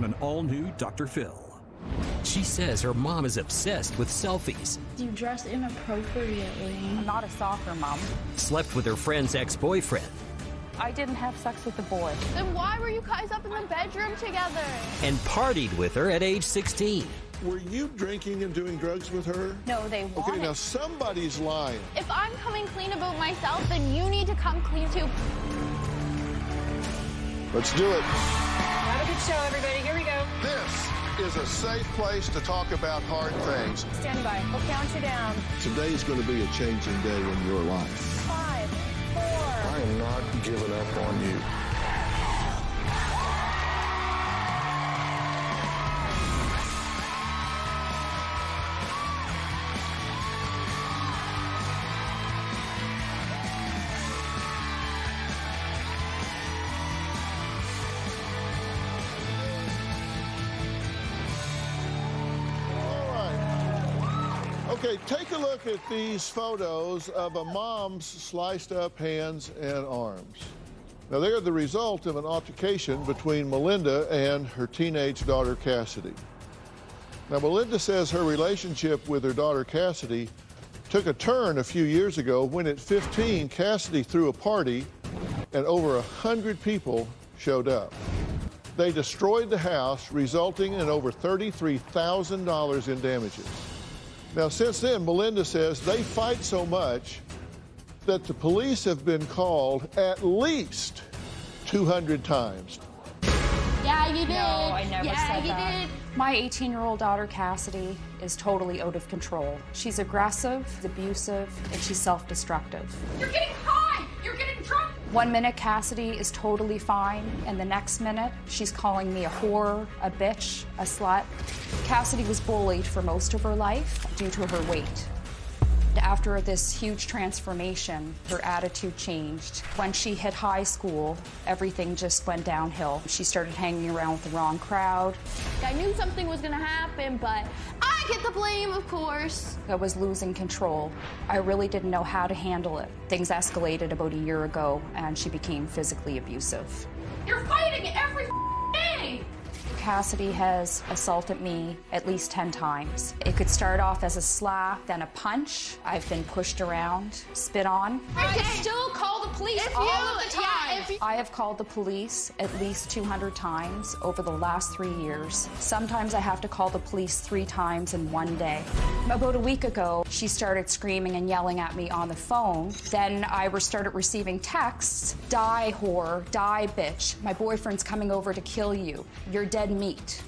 on an all-new Dr. Phil. She says her mom is obsessed with selfies. You dress inappropriately. I'm not a soccer mom. Slept with her friend's ex-boyfriend. I didn't have sex with the boy. Then why were you guys up in the bedroom together? And partied with her at age 16. Were you drinking and doing drugs with her? No, they wanted. Okay, now somebody's lying. If I'm coming clean about myself, then you need to come clean too. Let's do it. Have a good show, everybody. Here we go. This is a safe place to talk about hard things. Stand by. We'll count you down. Today is going to be a changing day in your life. 5, 4. I am not giving up on you. Okay, take a look at these photos of a mom's sliced up hands and arms. Now, they are the result of an altercation between Melinda and her teenage daughter, Cassidy. Now, Melinda says her relationship with her daughter, Cassidy, took a turn a few years ago when at 15, Cassidy threw a party and over 100 people showed up. They destroyed the house, resulting in over $33,000 in damages. Now, since then, Melinda says they fight so much that the police have been called at least 200 times. Yeah, you did. No, I never said that. Yeah, you did. My 18-year-old daughter, Cassidy, is totally out of control. She's aggressive, abusive, and she's self-destructive. You're getting high. You're getting drunk. 1 minute, Cassidy is totally fine, and the next minute, she's calling me a whore, a bitch, a slut. Cassidy was bullied for most of her life due to her weight. After this huge transformation, her attitude changed. When she hit high school, everything just went downhill. She started hanging around with the wrong crowd. I knew something was going to happen, but I get the blame, of course. I was losing control. I really didn't know how to handle it. Things escalated about a year ago, and she became physically abusive. You're fighting every day. Cassidy has assaulted me at least 10 times. It could start off as a slap, then a punch. I've been pushed around, spit on. I still call the police all of the time. I have called the police at least 200 times over the last 3 years. Sometimes I have to call the police 3 times in one day. About a week ago, she started screaming and yelling at me on the phone. Then I started receiving texts, "Die whore, die bitch, my boyfriend's coming over to kill you, you're dead meat."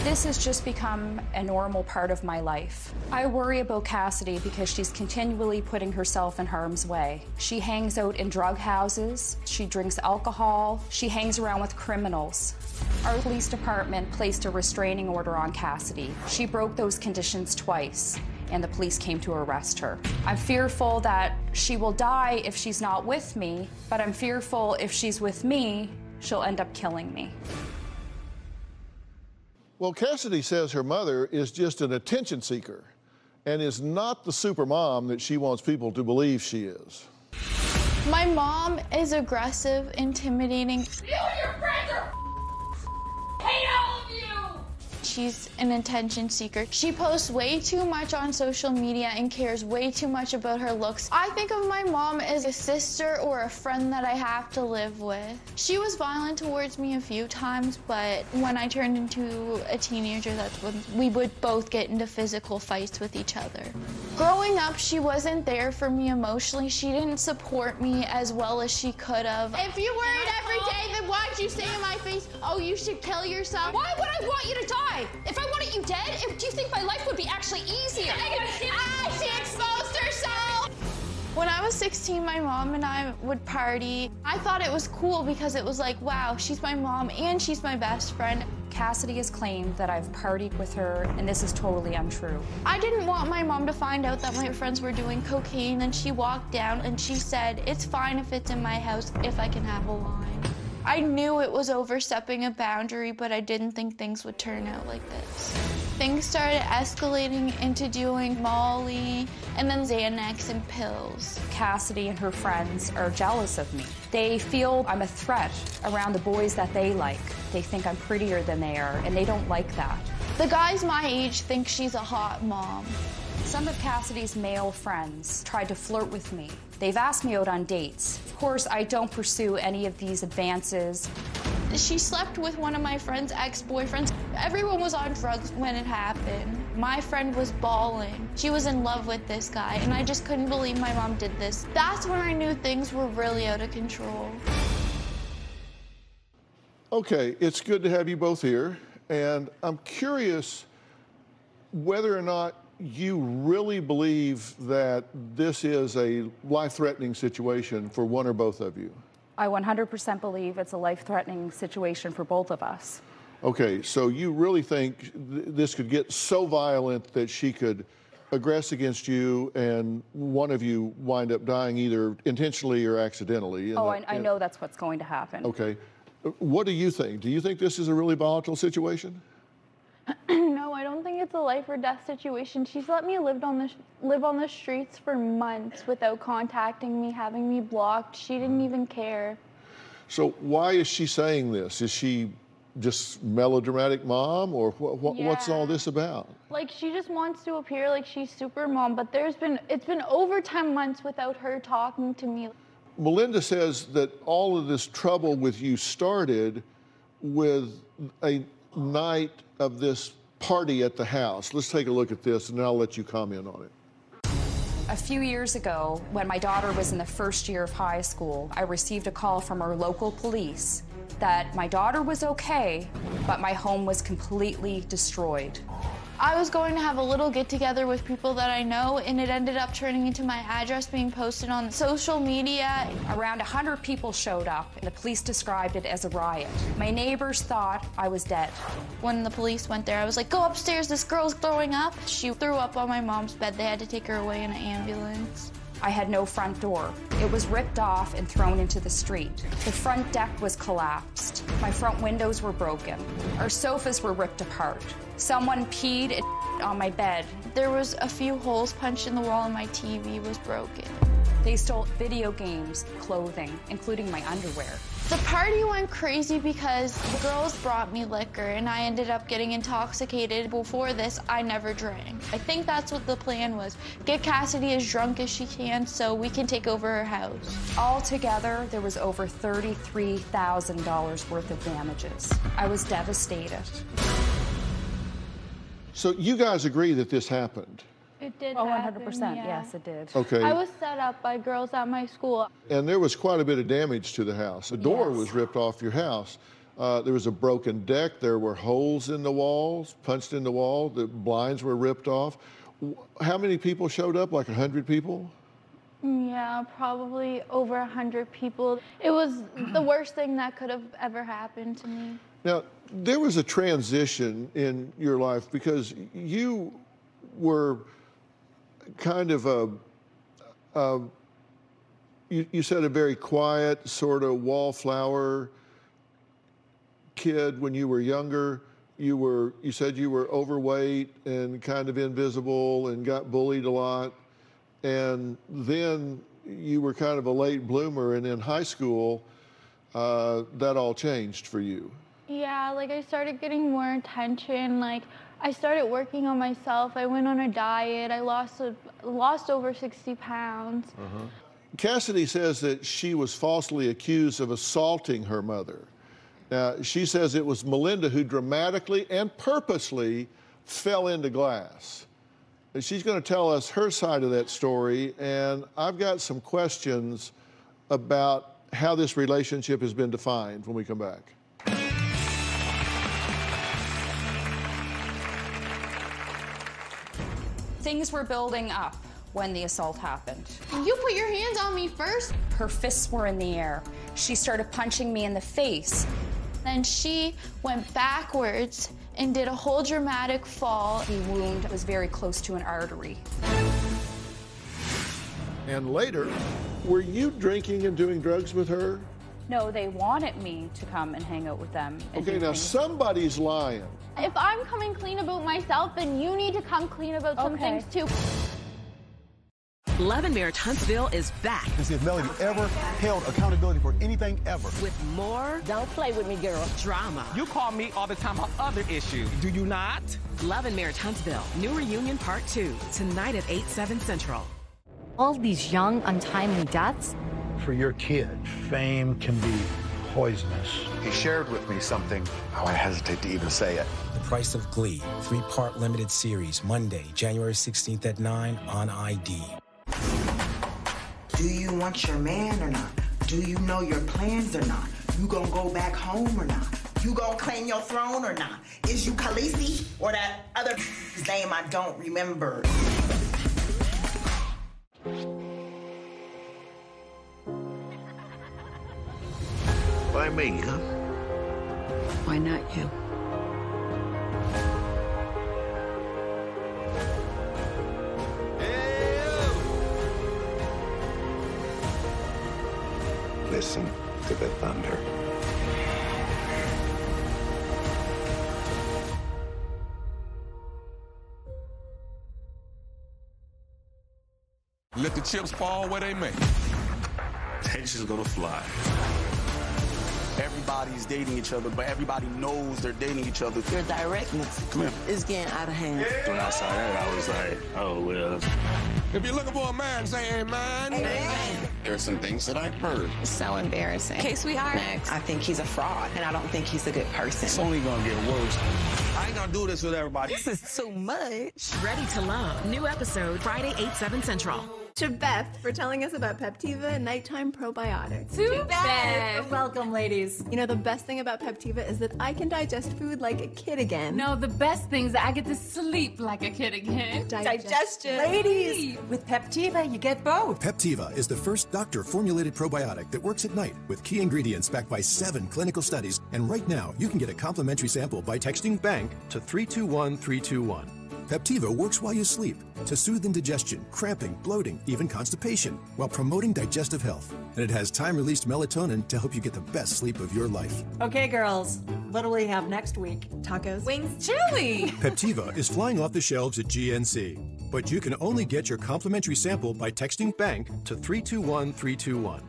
This has just become a normal part of my life. I worry about Cassidy because she's continually putting herself in harm's way. She hangs out in drug houses, she drinks alcohol, she hangs around with criminals. Our police department placed a restraining order on Cassidy. She broke those conditions twice, and the police came to arrest her. I'm fearful that she will die if she's not with me, but I'm fearful if she's with me, she'll end up killing me. Well, Cassidy says her mother is just an attention seeker and is not the super mom that she wants people to believe she is. My mom is aggressive, intimidating. You and your friends are hate all of you. She's an attention seeker. She posts way too much on social media and cares way too much about her looks. I think of my mom as a sister or a friend that I have to live with. She was violent towards me a few times, but when I turned into a teenager, that's when we would both get into physical fights with each other. Growing up, she wasn't there for me emotionally. She didn't support me as well as she could have. If you worried every day, then why'd you say in my face, "Oh, you should kill yourself"? Why would I want you to die? If I wanted you dead, do you think my life would be actually easier? She exposed herself! When I was 16, my mom and I would party. I thought it was cool because it was like, wow, she's my mom and she's my best friend. Cassidy has claimed that I've partied with her, and this is totally untrue. I didn't want my mom to find out that my friends were doing cocaine, and she walked down and she said, "It's fine if it's in my house, if I can have a line." I knew it was overstepping a boundary, but I didn't think things would turn out like this. Things started escalating into doing Molly and then Xanax and pills. Cassidy and her friends are jealous of me. They feel I'm a threat around the boys that they like. They think I'm prettier than they are, and they don't like that. The guys my age think she's a hot mom. Some of Cassidy's male friends tried to flirt with me. They've asked me out on dates. Of course, I don't pursue any of these advances. She slept with one of my friend's ex-boyfriends. Everyone was on drugs when it happened. My friend was bawling. She was in love with this guy, and I just couldn't believe my mom did this. That's when I knew things were really out of control. Okay, it's good to have you both here, and I'm curious whether or not you really believe that this is a life-threatening situation for one or both of you. I 100% believe it's a life-threatening situation for both of us. Okay, so you really think this could get so violent that she could aggress against you and one of you wind up dying either intentionally or accidentally? I know that's what's going to happen. Okay. What do you think? Do you think this is a really volatile situation? No, I don't think it's a life or death situation. She's let me live on the streets for months without contacting me, having me blocked. She didn't even care. So why is she saying this? Is she just melodramatic mom, or what's all this about? Like, she just wants to appear like she's super mom, but it's been over 10 months without her talking to me. Melinda says that all of this trouble with you started with a night of this party at the house. Let's take a look at this, and then I'll let you comment on it. A few years ago, when my daughter was in the first year of high school, I received a call from our local police that my daughter was okay, but my home was completely destroyed. I was going to have a little get-together with people that I know, and it ended up turning into my address being posted on social media. Around 100 people showed up, and the police described it as a riot. My neighbors thought I was dead. When the police went there, I was like, go upstairs, this girl's throwing up. She threw up on my mom's bed. They had to take her away in an ambulance. I had no front door. It was ripped off and thrown into the street. The front deck was collapsed. My front windows were broken. Our sofas were ripped apart. Someone peed on my bed. There was a few holes punched in the wall and my TV was broken. They stole video games, clothing, including my underwear. The party went crazy because the girls brought me liquor and I ended up getting intoxicated. Before this, I never drank. I think that's what the plan was. Get Cassidy as drunk as she can so we can take over her house. Altogether, there was over $33,000 worth of damages. I was devastated. So you guys agree that this happened? It did happen. 100%, yeah. yes, it did. Okay. I was set up by girls at my school. And there was quite a bit of damage to the house. A door was ripped off your house. There was a broken deck. There were holes in the walls, punched in the wall. The blinds were ripped off. How many people showed up? Like 100 people? Yeah, probably over 100 people. It was the worst thing that could have ever happened to me. Now, there was a transition in your life because you were kind of you said a very quiet, sort of wallflower kid when you were younger. You said you were overweight and kind of invisible and got bullied a lot. And then you were kind of a late bloomer, and in high school, that all changed for you. Yeah, like I started getting more attention. Like I started working on myself. I went on a diet. I lost over 60 pounds. Cassidy says that she was falsely accused of assaulting her mother. Now, she says it was Melinda who dramatically and purposely fell into glass. And she's going to tell us her side of that story, and I've got some questions about how this relationship has been defined when we come back. Things were building up when the assault happened. You put your hands on me first. Her fists were in the air. She started punching me in the face. Then she went backwards and did a whole dramatic fall. The wound was very close to an artery. And later, were you drinking and doing drugs with her? No, they wanted me to come and hang out with them. Okay, now somebody's lying. If I'm coming clean about myself, then you need to come clean about some things too. Love and Marriage Huntsville is back. To see if Melody ever held accountability for anything ever. With more... Don't play with me, girl. ...drama. You call me all the time on other issues. Do you not? Love and Marriage Huntsville, New Reunion Part 2, tonight at 8/7 Central. All these young, untimely deaths. For your kid, fame can be poisonous. He shared with me something. Oh, I hesitate to even say it. The Price of Glee, 3-part limited series, Monday, January 16th at 9 on ID. Do you want your man or not? Do you know your plans or not? You gonna go back home or not? You gonna claim your throne or not? Is you Khaleesi or that other name I don't remember? Why me, huh? Why not you? Listen to the thunder. Let the chips fall where they may. Tension's gonna fly. Everybody's dating each other, but everybody knows they're dating each other. Your directness is getting out of hand. When I saw that, I was like, oh, well. If you're looking for a man, say amen. Amen. There are some things that I've heard. It's so embarrassing. Okay, sweetheart. Next. I think he's a fraud, and I don't think he's a good person. It's only gonna get worse. I ain't gonna do this with everybody. This is too much. Ready to Love, new episode, Friday, 8/7 Central. To Beth for telling us about Peptiva Nighttime Probiotics. To Beth. Welcome, ladies. You know, the best thing about Peptiva is that I can digest food like a kid again. No, the best thing is that I get to sleep like a kid again. Digestion. Ladies, with Peptiva, you get both. Peptiva is the first doctor-formulated probiotic that works at night with key ingredients backed by 7 clinical studies. And right now, you can get a complimentary sample by texting BANK to 321321. Peptiva works while you sleep to soothe indigestion, cramping, bloating, even constipation, while promoting digestive health. And it has time-released melatonin to help you get the best sleep of your life. Okay, girls, what do we have next week? Tacos. Wings. Chili. Peptiva is flying off the shelves at GNC, but you can only get your complimentary sample by texting BANK to 321321.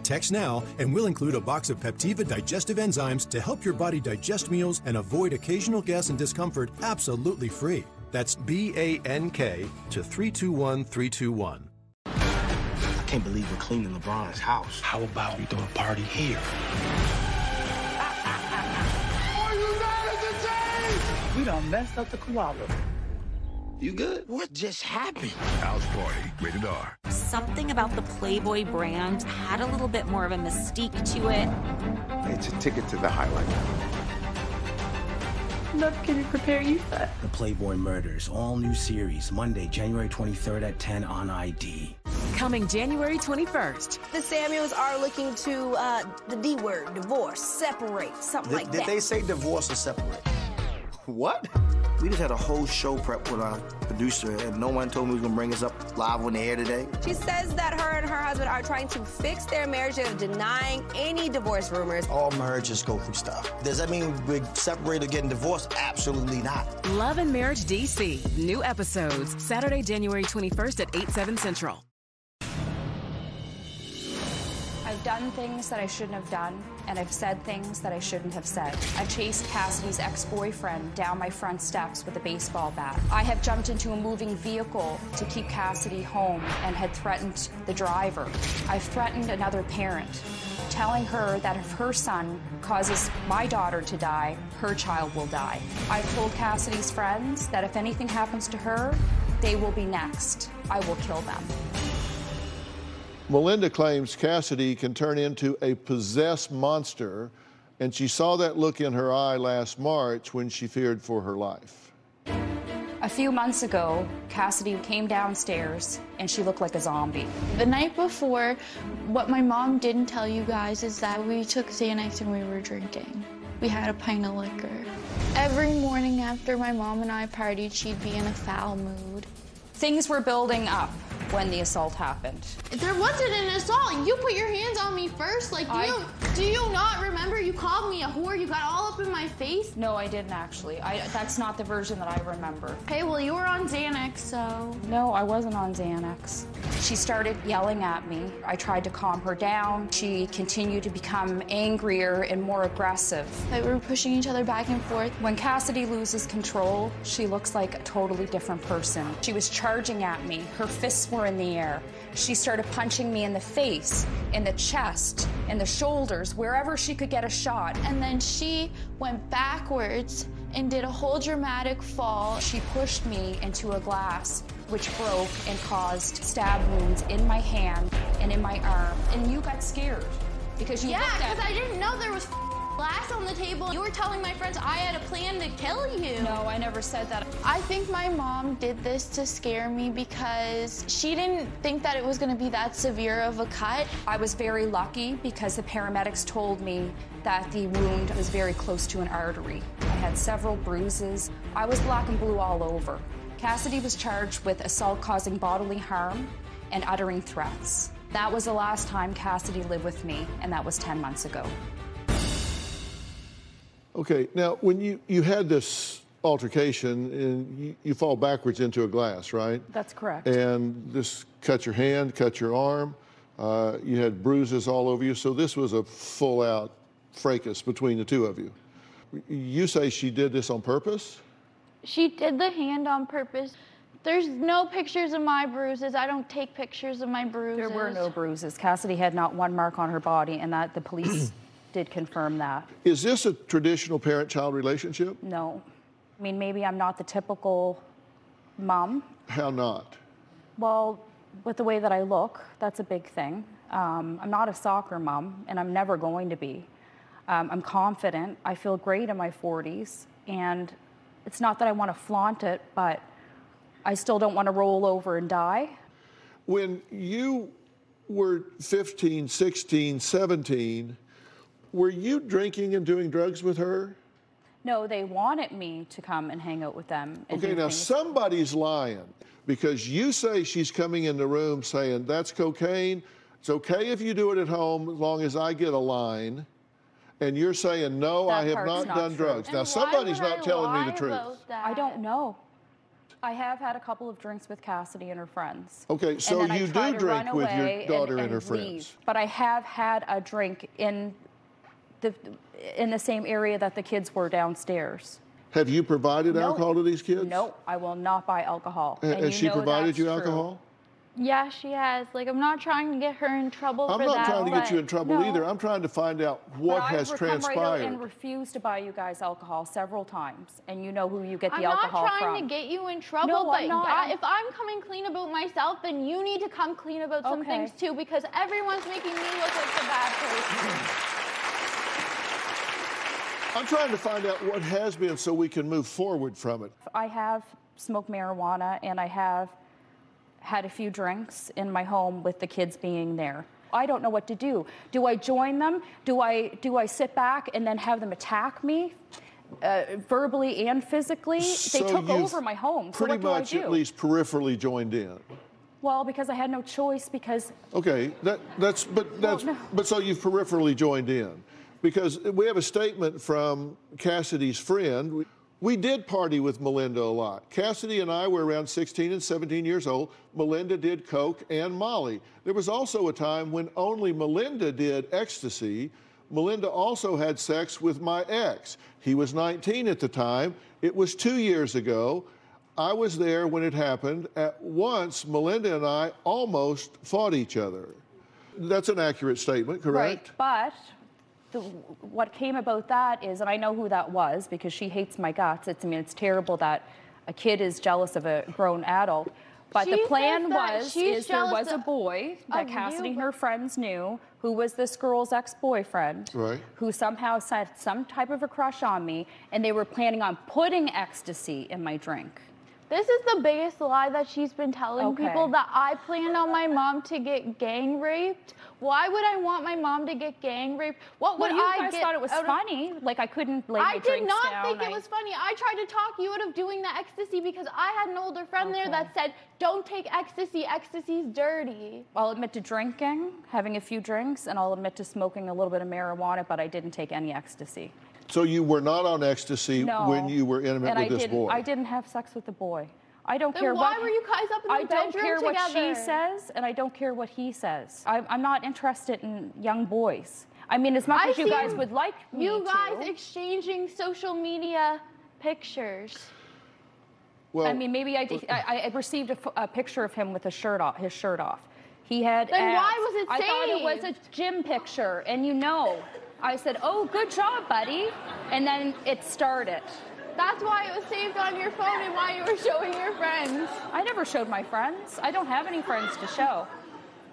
Text now, and we'll include a box of Peptiva digestive enzymes to help your body digest meals and avoid occasional gas and discomfort absolutely free. That's BANK to 321321. I can't believe we're cleaning LeBron's house. How about we throw a party here? Are you mad at the team? We done messed up the koala. You good? What just happened? House party, rated R. Something about the Playboy brand had a little bit more of a mystique to it. It's a ticket to the highlight. Love can prepare you for. The Playboy Murders, all new series, Monday, January 23rd at 10 on ID. Coming January 21st. The Samuels are looking to the D word, divorce, separate, something like that. Did they say divorce or separate? What? We just had a whole show prep with our producer, and no one told me we was gonna bring us up live on the air today. She says that her and her husband are trying to fix their marriage and denying any divorce rumors. All marriages go through stuff. Does that mean we're separated or getting divorced? Absolutely not. Love and Marriage DC, new episodes, Saturday, January 21st at 8/7 Central. I've done things that I shouldn't have done, and I've said things that I shouldn't have said. I chased Cassidy's ex-boyfriend down my front steps with a baseball bat. I have jumped into a moving vehicle to keep Cassidy home and had threatened the driver. I've threatened another parent, telling her that if her son causes my daughter to die, her child will die. I've told Cassidy's friends that if anything happens to her, they will be next. I will kill them. Melinda claims Cassidy can turn into a possessed monster, and she saw that look in her eye last March when she feared for her life. A few months ago, Cassidy came downstairs and she looked like a zombie. The night before, what my mom didn't tell you guys is that we took Xanax and we were drinking. We had a pint of liquor. Every morning after my mom and I partied, she'd be in a foul mood. Things were building up when the assault happened. There wasn't an assault. You put your hands on me first, like you. Do you not remember? You called me a whore. You got all up in my face. No, I didn't actually. That's not the version that I remember. Okay, well, you were on Xanax, so... No, I wasn't on Xanax. She started yelling at me. I tried to calm her down. She continued to become angrier and more aggressive. Like, we were pushing each other back and forth. When Cassidy loses control, she looks like a totally different person. She was charging at me. Her fists were in the air. She started punching me in the face, in the chest, in the shoulders, wherever she could get a shot. And then she went backwards and did a whole dramatic fall. She pushed me into a glass, which broke and caused stab wounds in my hand and in my arm. And you got scared because you looked at me. Yeah, because I didn't know there was glass on the table. You were telling my friends I had a plan to kill you. No, I never said that. I think my mom did this to scare me because she didn't think that it was going to be that severe of a cut. I was very lucky because the paramedics told me that the wound was very close to an artery. I had several bruises. I was black and blue all over. Cassidy was charged with assault causing bodily harm and uttering threats. That was the last time Cassidy lived with me, and that was 10 months ago. Okay, now when you had this altercation and you fall backwards into a glass, right? That's correct. And this cut your hand, cut your arm, you had bruises all over you, so this was a full-out fracas between the two of you. You say she did this on purpose? She did the hand on purpose. There's no pictures of my bruises. I don't take pictures of my bruises. There were no bruises. Cassidy had not one mark on her body, and that the police did confirm that. Is this a traditional parent-child relationship? No. I mean, maybe I'm not the typical mom. How not? Well, with the way that I look, that's a big thing. I'm not a soccer mom, and I'm never going to be. I'm confident. I feel great in my 40s, and it's not that I want to flaunt it, but I still don't want to roll over and die. When you were 15, 16, 17, were you drinking and doing drugs with her? No, they wanted me to come and hang out with them. And okay, now things. Somebody's lying because you say she's coming in the room saying, that's cocaine. It's okay if you do it at home as long as I get a line. And you're saying, no, I have not done drugs. Now, somebody's not telling me the truth. I don't know. I have had a couple of drinks with Cassidy and her friends. Okay, so you do drink with your daughter and her friends. But I have had a drink in the same area that the kids were downstairs. Have you provided alcohol to these kids? No, I will not buy alcohol. Has she provided you alcohol? Yeah, she has. Like, I'm not trying to get her in trouble for that. I'm not trying to get you in trouble either. I'm trying to find out what has transpired. Right and refused to buy you guys alcohol several times, and you know who you get the alcohol from. I'm not trying to get you in trouble, but if I'm coming clean about myself, then you need to come clean about some things too, because everyone's making me look like the bad person. I'm trying to find out what has been so we can move forward from it. I have smoked marijuana, and I have had a few drinks in my home with the kids being there. I don't know what to do. Do I join them? Do I sit back and then have them attack me, verbally and physically? So they took over my home. So pretty what much do I do? at least peripherally joined in. Well, because I had no choice. Because okay, but so you've peripherally joined in, because we have a statement from Cassidy's friend. We did party with Melinda a lot. Cassidy and I were around 16 and 17 years old. Melinda did coke and Molly. There was also a time when only Melinda did ecstasy. Melinda also had sex with my ex. He was 19 at the time. It was 2 years ago. I was there when it happened. At once, Melinda and I almost fought each other. That's an accurate statement, correct? Right, but what came about that is, and I know who that was because she hates my guts. It's terrible that a kid is jealous of a grown adult. But the plan there was a boy that Cassidy and her friends knew who was this girl's ex-boyfriend, who somehow had some type of a crush on me, and they were planning on putting ecstasy in my drink. This is the biggest lie that she's been telling people, that I planned on my mom to get gang raped. Why would I want my mom to get gang raped? What would you guys thought it was funny? Like I couldn't lay my drinks down. I did not think it was funny. I tried to talk you out of doing the ecstasy because I had an older friend there that said, don't take ecstasy, ecstasy's dirty. I'll admit to drinking, having a few drinks, and I'll admit to smoking a little bit of marijuana, but I didn't take any ecstasy. So you were not on ecstasy when you were intimate with this boy? I didn't have sex with the boy. I don't care why were you guys up in the bedroom together? I don't care what she says, and I don't care what he says. I'm not interested in young boys. I mean, as much as you guys would like me to. You guys exchanging social media pictures. Well, I mean, maybe I received a picture of him with his shirt off. He had Then abs. why was it I thought it saved? was a gym picture, and I said, oh, good job, buddy. And then it started. That's why it was saved on your phone and why you were showing your friends. I never showed my friends. I don't have any friends to show.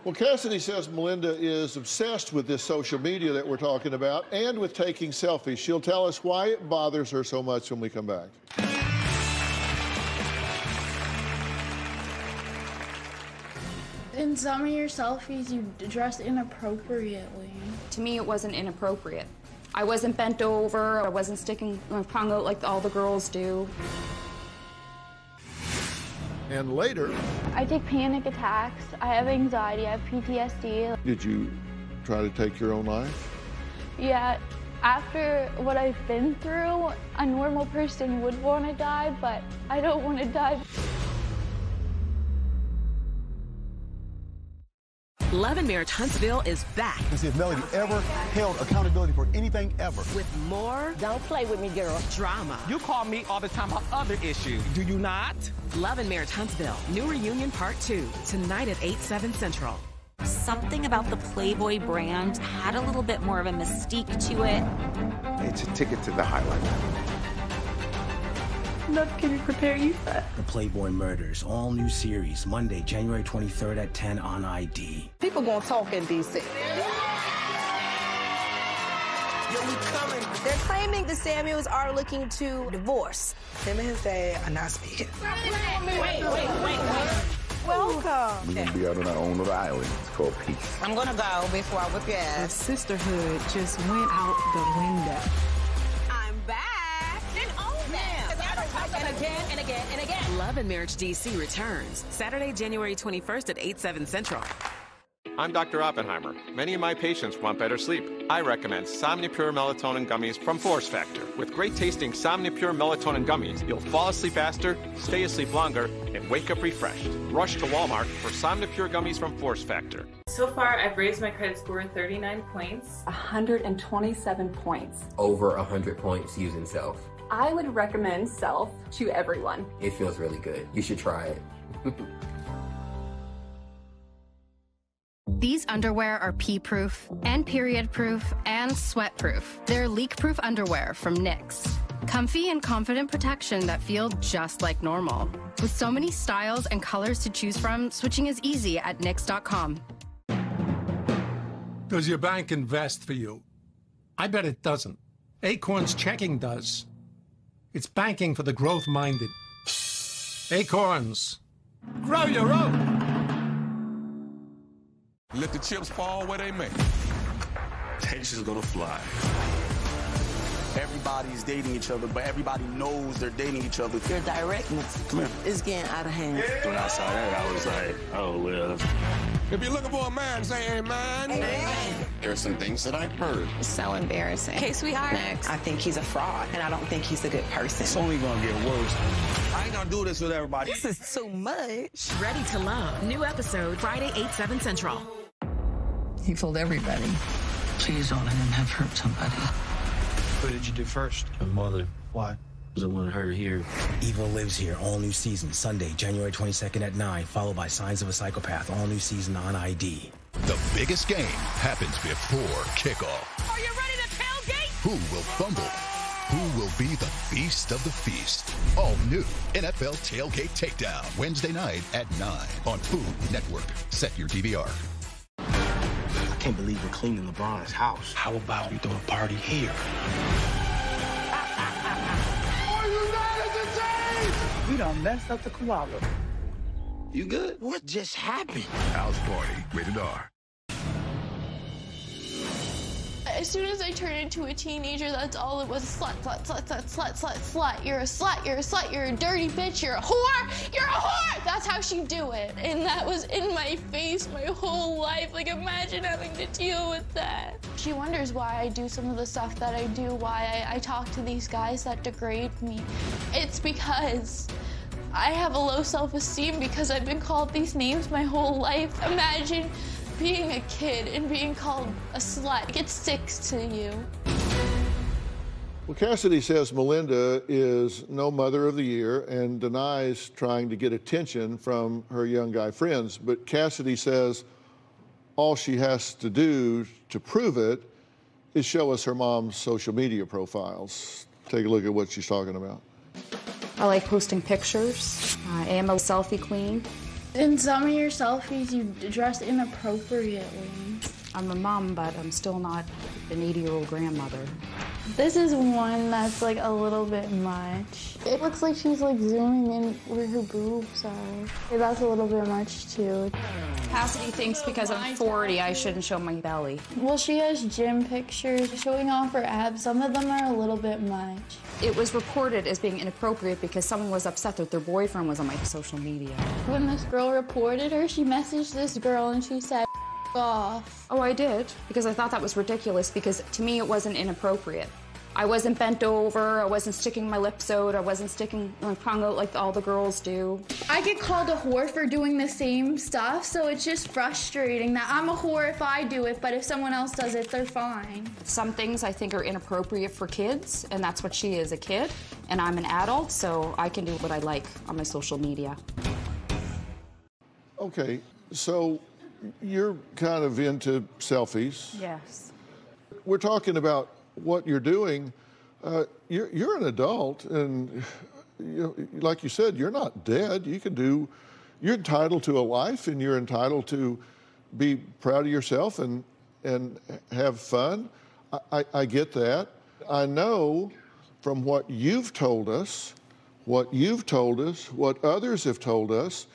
Well, Cassidy says Melinda is obsessed with this social media that we're talking about and with taking selfies. She'll tell us why it bothers her so much when we come back. In some of your selfies, you dress inappropriately. To me, it wasn't inappropriate. I wasn't bent over. I wasn't sticking my tongue out like all the girls do. And later... I take panic attacks. I have anxiety. I have PTSD. Did you try to take your own life? Yeah. After what I've been through, a normal person would want to die, but I don't want to die. Love and Marriage Huntsville is back. See if Melody ever held accountability for anything ever. With more... Don't play with me, girl. ...drama. You call me all the time about other issues. Do you not? Love and Marriage Huntsville. New Reunion Part 2. Tonight at 8/7 Central. Something about the Playboy brand had a little bit more of a mystique to it. It's a ticket to the highlight. Love can prepare you for The Playboy Murders, all new series, Monday, January 23rd at 10 on ID. People gonna talk in D.C. They're claiming the Samuels are looking to divorce. Him and his dad are not speaking. Wait. Welcome. We're gonna be out on our own little island. It's called peace. I'm gonna go before I whip your ass. The sisterhood just went out the window. I'm back. And own them. And again. Love and Marriage DC returns Saturday, January 21st at 8/7 Central. I'm Dr. Oppenheimer. Many of my patients want better sleep. I recommend Somnipure Melatonin Gummies from Force Factor. With great tasting Somnipure Melatonin Gummies, you'll fall asleep faster, stay asleep longer, and wake up refreshed. Rush to Walmart for Somnipure Gummies from Force Factor. So far, I've raised my credit score 39 points. 127 points. Over 100 points using Self. I would recommend Self to everyone. It feels really good. You should try it. These underwear are pee-proof and period-proof and sweat-proof. They're leak-proof underwear from NYX. Comfy and confident protection that feel just like normal. With so many styles and colors to choose from, switching is easy at NYX.com. Does your bank invest for you? I bet it doesn't. Acorn's checking does. It's banking for the growth-minded. Acorns. Grow your own. Let the chips fall where they may. Tension's gonna fly. Everybody's dating each other, but everybody knows they're dating each other. Your directness is getting out of hand. When I saw that, I was like, oh, well. If you're looking for a man, say amen. Amen. There are some things that I've heard. It's so embarrassing. Okay, sweetheart. Next. I think he's a fraud, and I don't think he's a good person. It's only gonna get worse. I ain't gonna do this with everybody. This is too much. Ready to Love. New episode Friday, 8/7 Central. He told everybody. Please don't let him have hurt somebody. What did you do first? My mother. Why? Because I wanted her here. Evil Lives Here, all new season, Sunday, January 22nd at 9, followed by Signs of a Psychopath, all new season on ID. The biggest game happens before kickoff. Are you ready to tailgate? Who will fumble? Who will be the beast of the feast? All new NFL Tailgate Takedown, Wednesday night at 9 on Food Network. Set your DVR. I can't believe we're cleaning LeBron's house. How about we throw a party here? Are you mad at the team? We done messed up the koala. You good? What just happened? House Party, rated R. As soon as I turned into a teenager, that's all it was. Slut, slut, slut, slut, slut, slut, slut. You're a slut, you're a slut, you're a dirty bitch, you're a whore, you're a whore! That's how she'd do it. And that was in my face my whole life. Like, imagine having to deal with that. She wonders why I do some of the stuff that I do, why I talk to these guys that degrade me. It's because I have a low self-esteem because I've been called these names my whole life. Imagine being a kid and being called a slut. It sticks to you. Well, Cassidy says Melinda is no Mother of the Year and denies trying to get attention from her young guy friends. But Cassidy says all she has to do to prove it is show us her mom's social media profiles. Take a look at what she's talking about. I like posting pictures. I am a selfie queen. In some of your selfies, you dress inappropriately. I'm a mom, but I'm still not an 80-year-old grandmother. This is one that's like a little bit much. It looks like she's like zooming in where her boobs are. That's a little bit much too. Cassidy thinks because I'm 40, I shouldn't show my belly. Well, she has gym pictures showing off her abs. Some of them are a little bit much. It was reported as being inappropriate because someone was upset that their boyfriend was on my social media. When this girl reported her, she messaged this girl and she said, off. Oh, I did, because I thought that was ridiculous, because to me it wasn't inappropriate. I wasn't bent over, I wasn't sticking my lips out, I wasn't sticking my tongue out like all the girls do. I get called a whore for doing the same stuff, so it's just frustrating that I'm a whore if I do it, but if someone else does it, they're fine. Some things I think are inappropriate for kids, and that's what she is, a kid, and I'm an adult, so I can do what I like on my social media. Okay, so you're kind of into selfies. Yes. We're talking about what you're doing. You're an adult, and like you said, you're not dead. You're entitled to a life, and you're entitled to be proud of yourself and have fun. I get that. I know from what you've told us, what others have told us,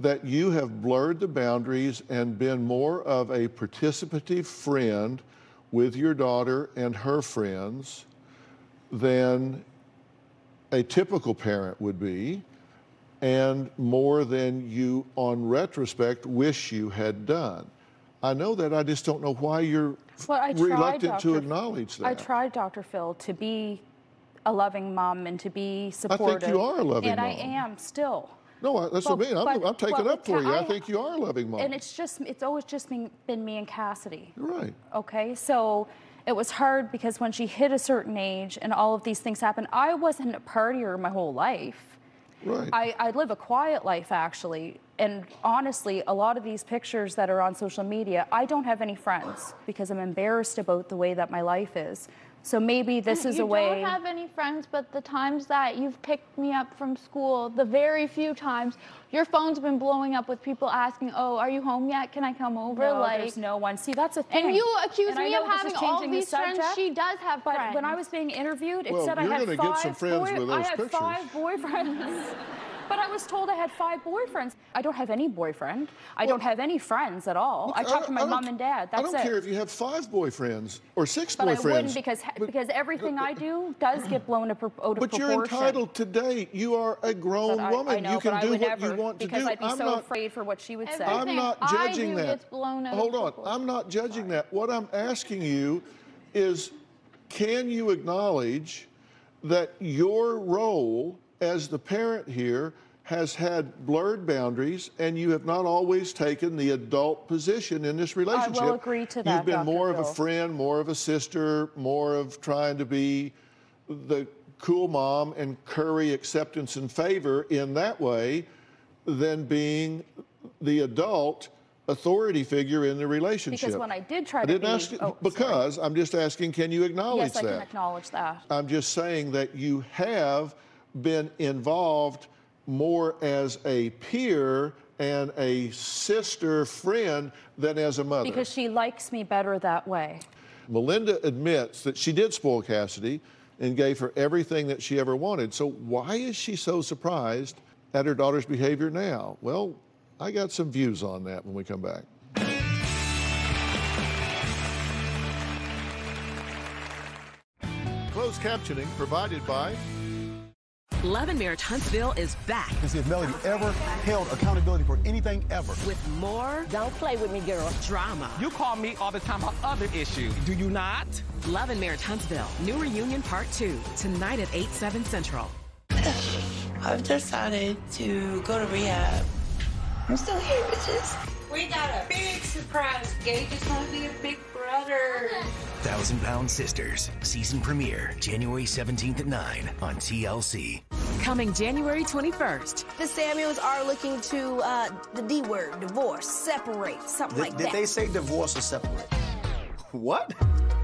that you have blurred the boundaries and been more of a participative friend with your daughter and her friends than a typical parent would be, and more than you, on retrospect, wish you had done. I know that. I just don't know why you're reluctant to acknowledge that. I tried, Dr. Phil, to be a loving mom and to be supportive. I think you are a loving mom. And I am still. No, that's what I mean. I'm taking up for you. I think you are a loving mom. And it's always just been me and Cassidy. Right. Okay, so it was hard because when she hit a certain age and all of these things happened, I wasn't a partier my whole life. Right. I live a quiet life, actually. And honestly, a lot of these pictures that are on social media, I don't have any friends because I'm embarrassed about the way that my life is. So maybe this is a way. You don't have any friends, but the times that you've picked me up from school, the very few times, your phone's been blowing up with people asking, oh, are you home yet? Can I come over? No, there's no one. See, that's a thing. And you accuse me of having all these friends. She does have friends. But when I was being interviewed, it well, said I had you're going to get some friends with those pictures. I had 5 boyfriends. But I was told I had 5 boyfriends. I don't have any boyfriend. I don't have any friends at all. I talk to my mom and dad. That's it. I don't care if you have 5 boyfriends or 6 boyfriends. But I wouldn't because everything I do does get blown out of proportion. But you're entitled to date. You are a grown woman. I know, you can do what never, you want to do. Because I'd be so afraid for what she would say. I'm not judging that. Gets blown out Hold on. I'm not judging that. What I'm asking you is, can you acknowledge that your role as the parent here has had blurred boundaries, and you have not always taken the adult position in this relationship? I will agree to that, You've been Dr. more Phil. of a friend, more of a sister, more of trying to be the cool mom and curry acceptance and favor in that way than being the adult authority figure in the relationship. Because when I did try to be... I'm just asking, can you acknowledge that? Yes, I can acknowledge that. I'm just saying that you have been involved more as a peer and a sister friend than as a mother. Because she likes me better that way. Melinda admits that she did spoil Cassidy and gave her everything that she ever wanted. So why is she so surprised at her daughter's behavior now? Well, I got some views on that when we come back. Closed captioning provided by Love and Marriage Huntsville is back. To see if Melody ever held accountability for anything ever. With more Don't play with me, girl. drama. You call me all the time about other issues. Do you not? Love and Marriage Huntsville, new reunion part 2, tonight at 8/7 Central. I've decided to go to rehab. I'm still here, bitches. We got a big surprise. Gage is going to be a big brother. 1,000-Pound Sisters, season premiere, January 17th at 9 on TLC. Coming January 21st. The Samuels are looking to the D word, divorce, separate, something like that. Did they say divorce or separate? What?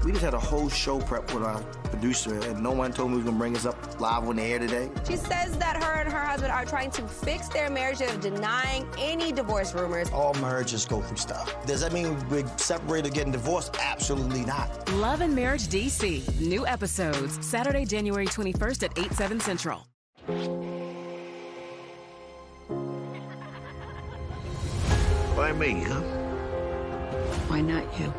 We just had a whole show prep with our producer, and no one told me we were going to bring us up live on the air today. She says that her and her husband are trying to fix their marriage of denying any divorce rumors. All marriages go through stuff. Does that mean we're separated or getting divorced? Absolutely not. Love and Marriage DC, new episodes, Saturday, January 21st at 8/7 Central. Why me, huh? Why not you?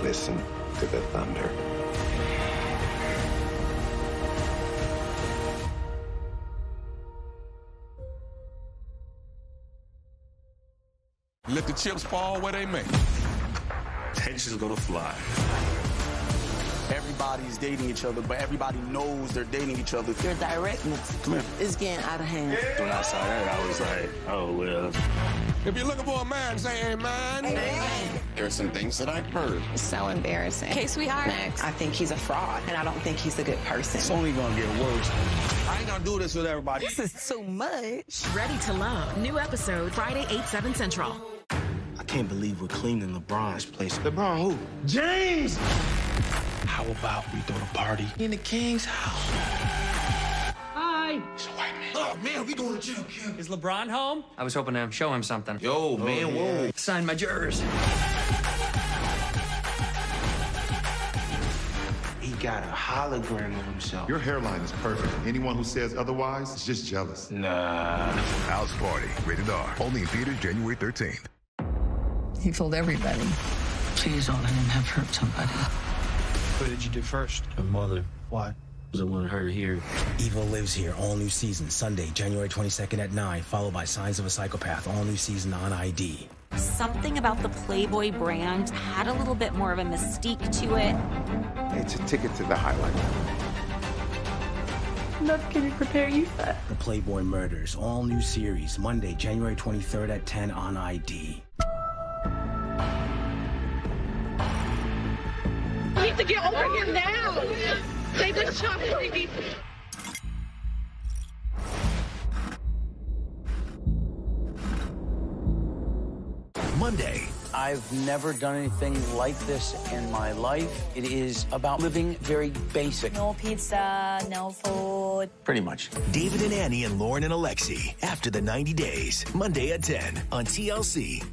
Listen to the thunder. Let the chips fall where they may. Tension's gonna fly. Everybody's dating each other, but everybody knows they're dating each other. Your directness is getting out of hand. When I saw that, I was like, oh, well. If you're looking for a man, say amen. Amen. There are some things that I've heard. It's so embarrassing. Okay, sweetheart. Next. I think he's a fraud, and I don't think he's a good person. It's only gonna get worse. I ain't gonna do this with everybody. This is too much. Ready to Love, new episode, Friday, 8/7 Central. I can't believe we're cleaning LeBron's place. LeBron who? James! How about we throw the party in the King's house? Hi. It's a white man. Oh, man, we going to jail, Kim. Is LeBron home? I was hoping to show him something. Yo, man, whoa. Sign my jurors. He got a hologram of himself. Your hairline is perfect. Anyone who says otherwise is just jealous. Nah. House Party, rated R. Only in theaters January 13th. He fooled everybody. Please don't let him have hurt somebody. What did you do first? Her mother. Why? Because I wanted her to hear. Evil Lives Here, all new season, Sunday, January 22nd at 9, followed by Signs of a Psychopath, all new season on ID. Something about the Playboy brand had a little bit more of a mystique to it. It's a ticket to the highlight. Love can prepare you for that. The Playboy Murders, all new series, Monday, January 23rd at 10 on ID. We need to get over here now. They just shot me. Monday. I've never done anything like this in my life. It is about living very basic. No pizza, no food. Pretty much. David and Annie and Lauren and Alexi, After the 90 Days, Monday at 10 on TLC.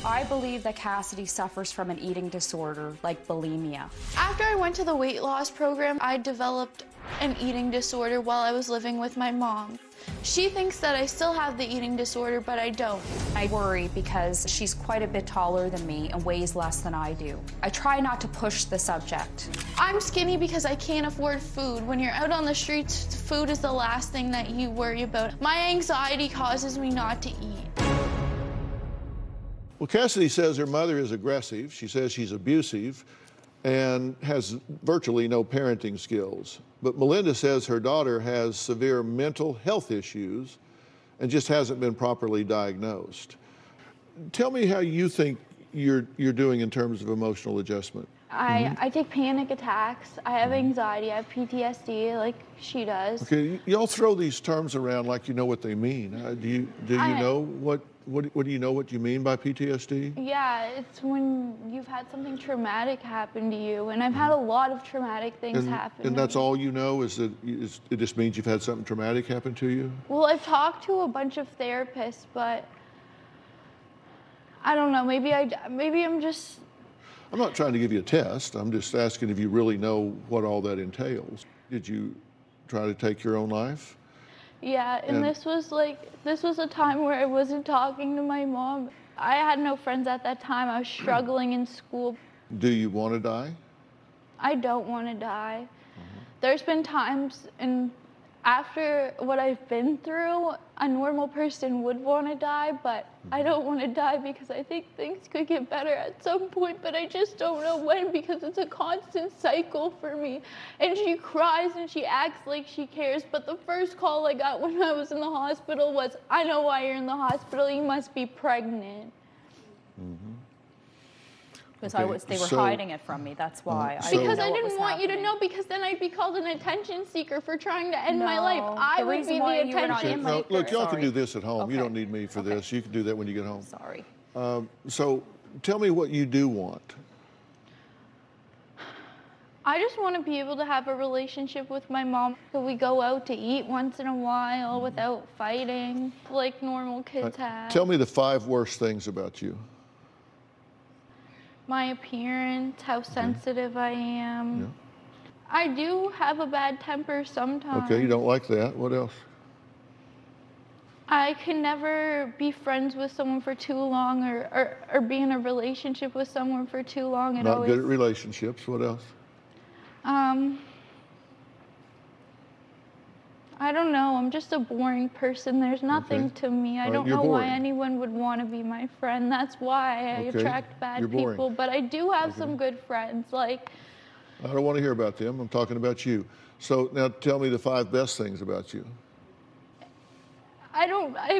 I believe that Cassidy suffers from an eating disorder like bulimia. After I went to the weight loss program, I developed an eating disorder while I was living with my mom. She thinks that I still have the eating disorder, but I don't. I worry because she's quite a bit taller than me and weighs less than I do. I try not to push the subject. I'm skinny because I can't afford food. When you're out on the streets, food is the last thing that you worry about. My anxiety causes me not to eat. Well, Cassidy says her mother is aggressive. She says she's abusive and has virtually no parenting skills. But Melinda says her daughter has severe mental health issues and just hasn't been properly diagnosed. Tell me how you think you're doing in terms of emotional adjustment. I take panic attacks. I have anxiety. I have PTSD like she does. Okay, y'all throw these terms around like you know what they mean. Do you know what do you know what you mean by PTSD? Yeah, it's when you've had something traumatic happen to you, and I've had a lot of traumatic things happen. And that's all you know is that it just means you've had something traumatic happen to you? Well, I've talked to a bunch of therapists, but I don't know. Maybe I'm just. I'm not trying to give you a test. I'm just asking if you really know what all that entails. Did you try to take your own life? Yeah, and this was a time where I wasn't talking to my mom. I had no friends at that time. I was struggling in school. Do you want to die? I don't want to die. There's been times, and after what I've been through, a normal person would want to die, but I don't want to die because I think things could get better at some point, but I just don't know when because it's a constant cycle for me. And she cries and she acts like she cares, but the first call I got when I was in the hospital was, I know why you're in the hospital, you must be pregnant. Because they were hiding it from me, that's why. Because I didn't want you to know, because then I'd be called an attention seeker for trying to end my life. I would be the attention seeker. Look, y'all can do this at home. You don't need me for this. You can do that when you get home. Sorry. So tell me what you do want. I just want to be able to have a relationship with my mom. Could we go out to eat once in a while without fighting like normal kids have? Tell me the 5 worst things about you. My appearance, how sensitive I am. Yeah. I do have a bad temper sometimes. Okay, you don't like that. What else? I can never be friends with someone for too long or be in a relationship with someone for too long. Not good at relationships. What else? I don't know. I'm just a boring person. There's nothing to me. I don't know why anyone would want to be my friend. That's why I attract bad people. But I do have some good friends. Like, I don't want to hear about them. I'm talking about you. So now tell me the 5 best things about you. I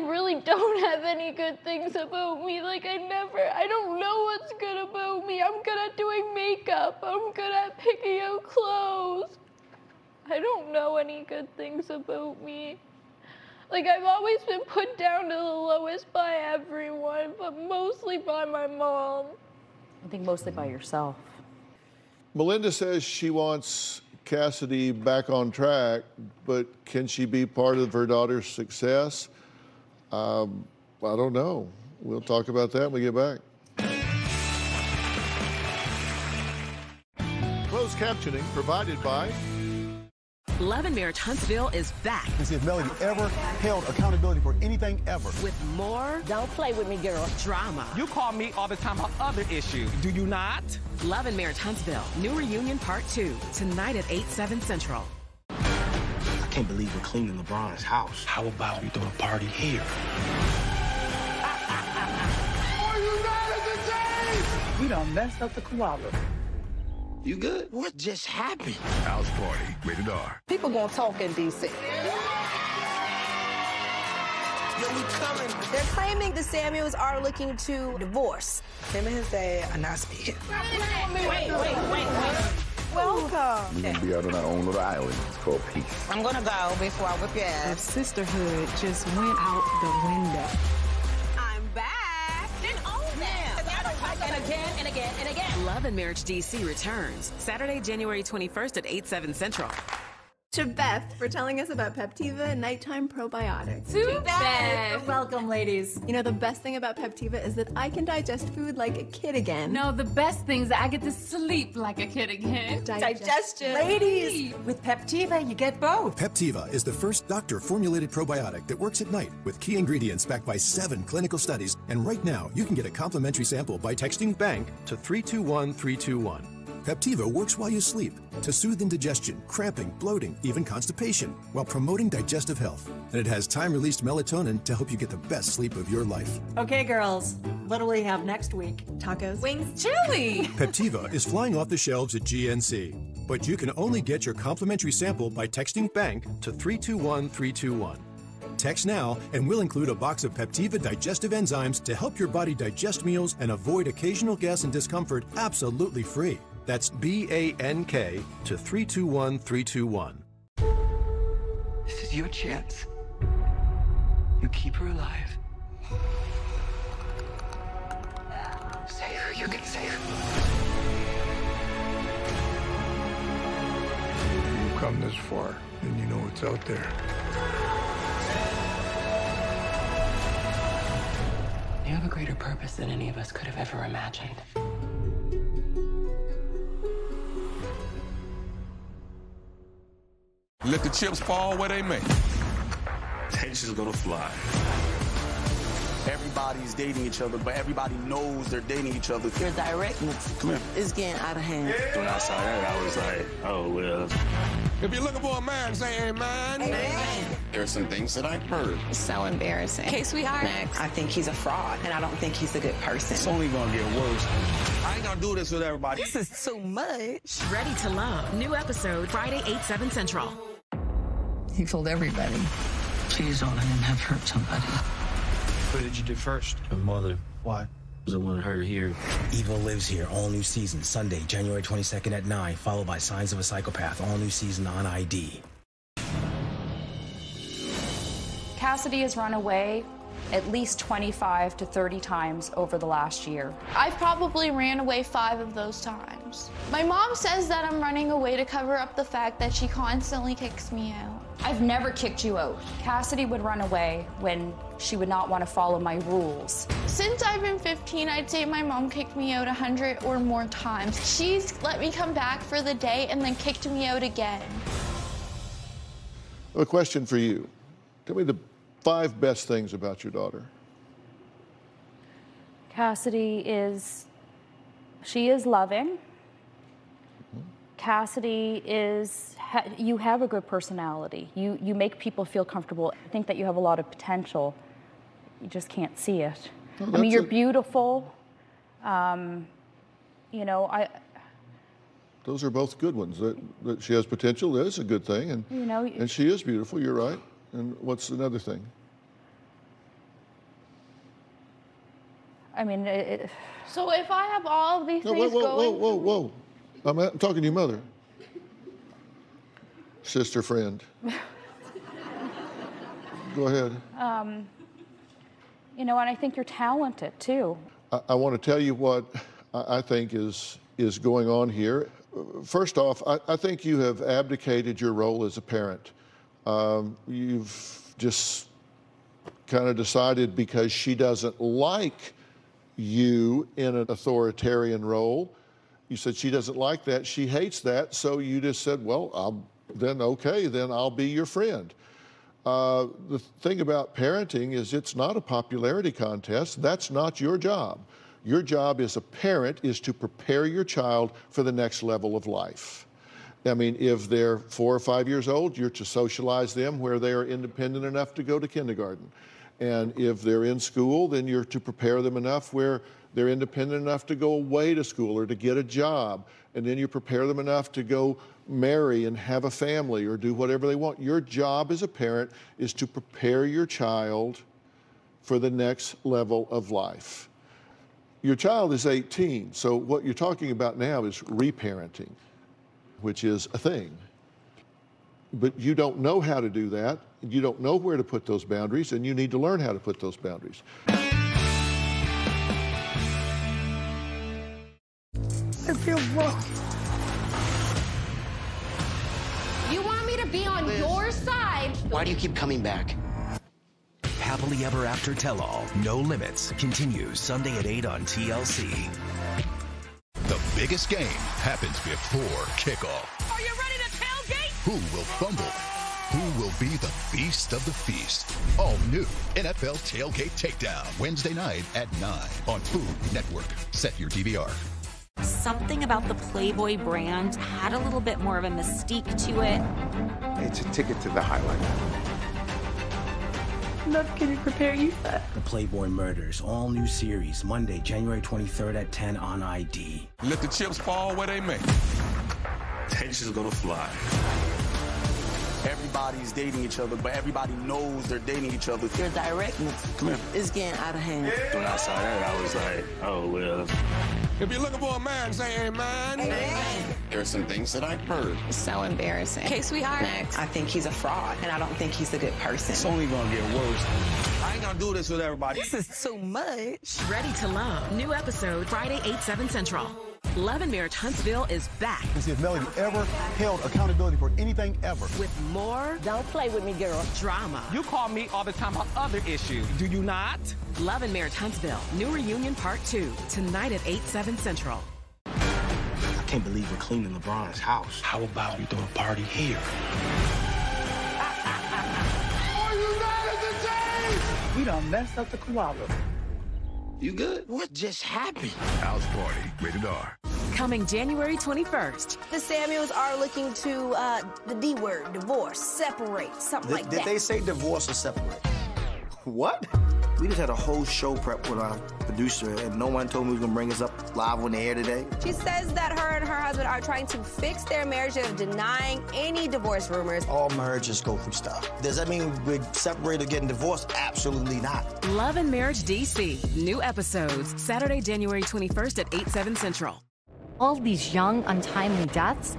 really don't have any good things about me. Like, I don't know what's good about me. I'm good at doing makeup. I'm good at picking out clothes. I don't know any good things about me. Like, I've always been put down to the lowest by everyone, but mostly by my mom. I think mostly by yourself. Melinda says she wants Cassidy back on track, but can she be part of her daughter's success? I don't know. We'll talk about that when we get back. Closed captioning provided by Love and Marriage Huntsville is back. And see if Melody ever held accountability for anything ever. With more... Don't play with me, girl. ...drama. You call me all the time about other issues. Do you not? Love and Marriage Huntsville. New Reunion Part 2. Tonight at 8/7 Central. I can't believe we're cleaning LeBron's house. How about we throw a party here? Are you mad at the Jays? We done messed up the koala. You good? What just happened? House Party, rated R. People gonna talk in D.C. They're claiming the Samuels are looking to divorce. Him and his dad are not speaking. Wait. Welcome. We're gonna be out on our own little island. It's called peace. I'm gonna go before I whip your ass. The sisterhood just went out the window. I'm back. Then own them. And again and again and again. Love and Marriage DC returns Saturday, January 21st at 8/7 Central. To Beth for telling us about Peptiva Nighttime Probiotics. To Beth! Welcome, ladies. You know, the best thing about Peptiva is that I can digest food like a kid again. No, the best thing is that I get to sleep like a kid again. Digestion. Ladies! With Peptiva, you get both. Peptiva is the first doctor-formulated probiotic that works at night with key ingredients backed by 7 clinical studies. And right now, you can get a complimentary sample by texting BANK to 321321. Peptiva works while you sleep to soothe indigestion, cramping, bloating, even constipation, while promoting digestive health. And it has time-released melatonin to help you get the best sleep of your life. Okay, girls, what do we have next week? Tacos. Wings. Chili. Peptiva is flying off the shelves at GNC, but you can only get your complimentary sample by texting BANK to 321321. Text now, and we'll include a box of Peptiva digestive enzymes to help your body digest meals and avoid occasional gas and discomfort absolutely free. That's BANK to 321321. This is your chance. You keep her alive. Save her, you can save her. You've come this far, and you know what's out there. Yeah? have a greater purpose than any of us could have ever imagined. Let the chips fall where they may. Tension's gonna fly. Everybody's dating each other, but everybody knows they're dating each other. Your directness is getting out of hand. When I saw that, I was like, oh, well. If you're looking for a man, say amen. Amen. There are some things that I've heard. It's so embarrassing. Okay, sweetheart. Next. I think he's a fraud, and I don't think he's a good person. It's only gonna get worse. I ain't gonna do this with everybody. This is too much. Ready to Love. New episode Friday, 8/7 Central. He told everybody. Please don't let him have hurt somebody. What did you do first? Her mother. Why? Because I wanted her here. Evil Lives Here, all new season, Sunday, January 22nd at 9, followed by Signs of a Psychopath, all new season on ID. Cassidy has run away at least 25 to 30 times over the last year. I've probably ran away 5 of those times. My mom says that I'm running away to cover up the fact that she constantly kicks me out. I've never kicked you out. Cassidy would run away when she would not want to follow my rules. Since I've been 15, I'd say my mom kicked me out 100 or more times. She's let me come back for the day and then kicked me out again. A question for you. Tell me the 5 best things about your daughter. Cassidy is loving. Cassidy you have a good personality. You make people feel comfortable. I think that you have a lot of potential. You just can't see it. Oh, I mean, you're beautiful. Those are both good ones. That she has potential, that is a good thing. And, and she is beautiful, you're right. And what's another thing? I mean, So if I have all of these things going... Whoa. I'm talking to your mother. Sister friend. Go ahead. And I think you're talented, too. I want to tell you what I think is going on here. First off, I think you have abdicated your role as a parent. You've just kind of decided because she doesn't like you in an authoritarian role. You said she doesn't like that, she hates that, so you just said, well, then I'll be your friend. The thing about parenting is it's not a popularity contest. That's not your job. Your job as a parent is to prepare your child for the next level of life. I mean, if they're 4 or 5 years old, you're to socialize them where they are independent enough to go to kindergarten. And if they're in school, then you're to prepare them enough where they're independent enough to go away to school or to get a job. And then you prepare them enough to go marry and have a family or do whatever they want. Your job as a parent is to prepare your child for the next level of life. Your child is 18, so what you're talking about now is reparenting, which is a thing. But you don't know how to do that, you don't know where to put those boundaries, and you need to learn how to put those boundaries. I feel broke. You want me to be on your side? Why do you keep coming back? Happily Ever After Tell-All, No Limits, continues Sunday at 8 on TLC. The biggest game happens before kickoff. Are you ready to tailgate? Who will fumble? Who will be the feast of the feast? All new NFL Tailgate Takedown, Wednesday night at 9 on Food Network. Set your DVR. Something about the Playboy brand had a little bit more of a mystique to it. It's a ticket to the highlight. Love can prepare you for that. The Playboy Murders, all new series, Monday, January 23rd at 10 on ID. Let the chips fall where they may. Tension's gonna fly. Everybody's dating each other, but everybody knows they're dating each other. Your directness is getting out of hand. When I saw that, I was like, oh, well. If you're looking for a man, say amen. Amen. There are some things that I've heard. So embarrassing. Okay, sweetheart. Next. I think he's a fraud, and I don't think he's a good person. It's only gonna get worse. I ain't gonna do this with everybody. This is too much. Ready to Love. New episode Friday, 8/7 Central. Love and Marriage Huntsville is back. And see if Melody ever held accountability for anything ever. With more... Don't play with me, girl. ...drama. You call me all the time about other issues. Do you not? Love and Marriage Huntsville. New Reunion Part 2. Tonight at 8/7 Central. I can't believe we're cleaning LeBron's house. How about we throw a party here? Are you mad at the Jays? We done messed up the koala. You good? What just happened? House Party, rated R. Coming January 21st. The Samuels are looking to the D word, divorce, separate, something like that. Did they say divorce or separate? What? We just had a whole show prep with our producer, and no one told me we was gonna bring us up live on the air today. She says that her and her husband are trying to fix their marriage of denying any divorce rumors. All marriages go through stuff. Does that mean we're separated or getting divorced? Absolutely not. Love and Marriage DC. New episodes Saturday, January 21st at 8/7 Central. All these young, untimely deaths.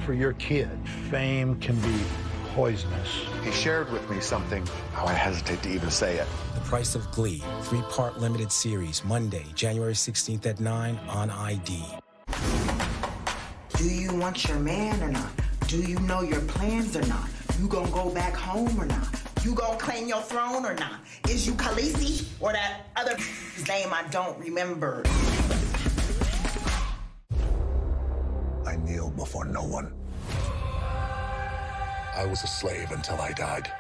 For your kid, fame can be poisonous. He shared with me something, I hesitate to even say it. The Price of Glee, 3-part limited series, Monday, January 16th at 9 on ID. Do you want your man or not? Do you know your plans or not? You gonna go back home or not? You gonna claim your throne or not? Is you Khaleesi or that other name I don't remember? I kneel before no one. I was a slave until I died.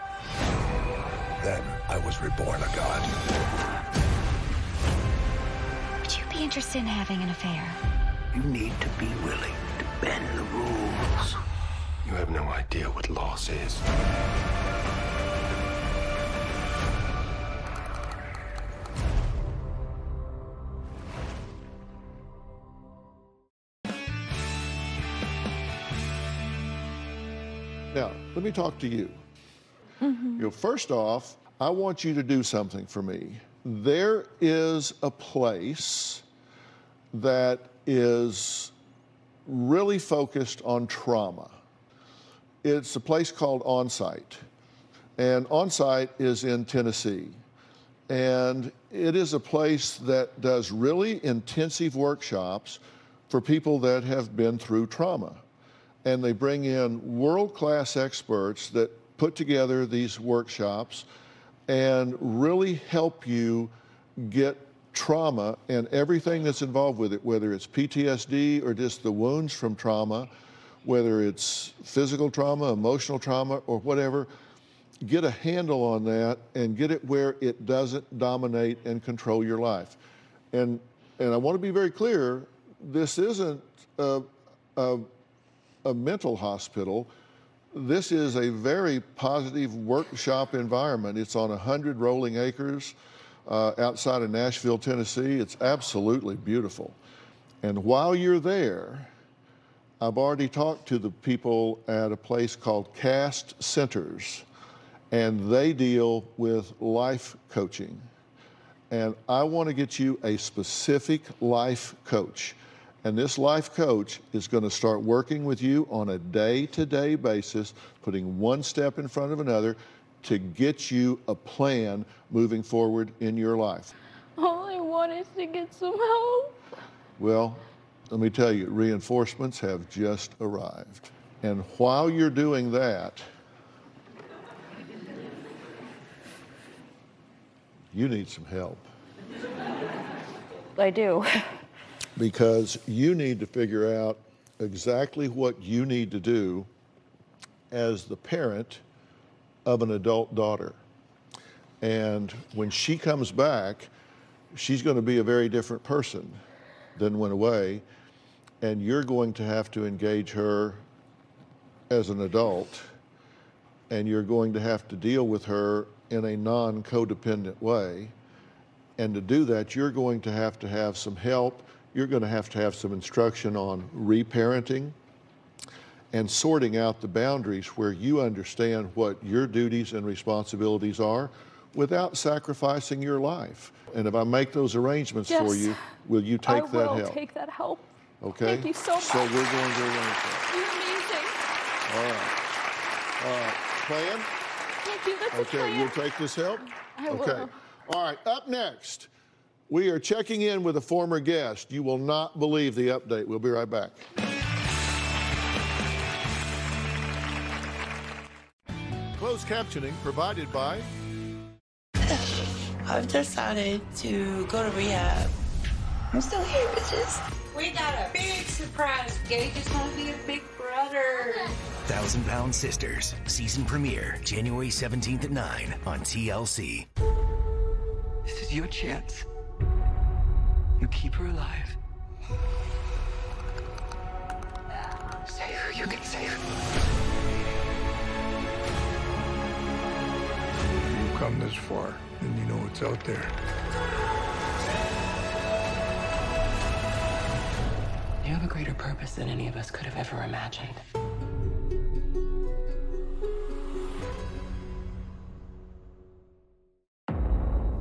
Then I was reborn a god. Would you be interested in having an affair? You need to be willing to bend the rules. You have no idea what loss is. Now, let me talk to you. First off, I want you to do something for me. There is a place that is really focused on trauma. It's a place called Onsite. And Onsite is in Tennessee. And it is a place that does really intensive workshops for people that have been through trauma. And they bring in world-class experts that put together these workshops and really help you get trauma and everything that's involved with it, whether it's PTSD or just the wounds from trauma, whether it's physical trauma, emotional trauma, or whatever, get a handle on that and get it where it doesn't dominate and control your life. And I want to be very clear, this isn't a mental hospital. This is a very positive workshop environment. It's on 100 rolling acres outside of Nashville, Tennessee. It's absolutely beautiful. And while you're there, I've already talked to the people at a place called Cast Centers, and they deal with life coaching. And I want to get you a specific life coach. And this life coach is going to start working with you on a day-to-day basis, putting one step in front of another to get you a plan moving forward in your life. All I want is to get some help. Well, let me tell you, reinforcements have just arrived. And while you're doing that, you need some help. I do. Because you need to figure out exactly what you need to do as the parent of an adult daughter. And when she comes back, she's going to be a very different person than went away. And you're going to have to engage her as an adult, and you're going to have to deal with her in a non-codependent way. And to do that, you're going to have some help. You're going to have some instruction on reparenting and sorting out the boundaries where you understand what your duties and responsibilities are, without sacrificing your life. And if I make those arrangements for you, will you take that help? I will take that help. Okay? Thank you so much. So we're going to arrange that. You're amazing. All right. Plan? Thank you. That's a plan. Okay, you'll take this help? I will. Okay. All right, up next, we are checking in with a former guest. You will not believe the update. We'll be right back. Closed captioning provided by... I've decided to go to rehab. I'm still here, bitches. We got a big surprise. Gage is gonna be a big brother. 1,000-Pound Sisters, season premiere, January 17th at 9 on TLC. This is your chance. You keep her alive. Save her, you can save her. You've come this far, and you know what's out there. You have a greater purpose than any of us could have ever imagined.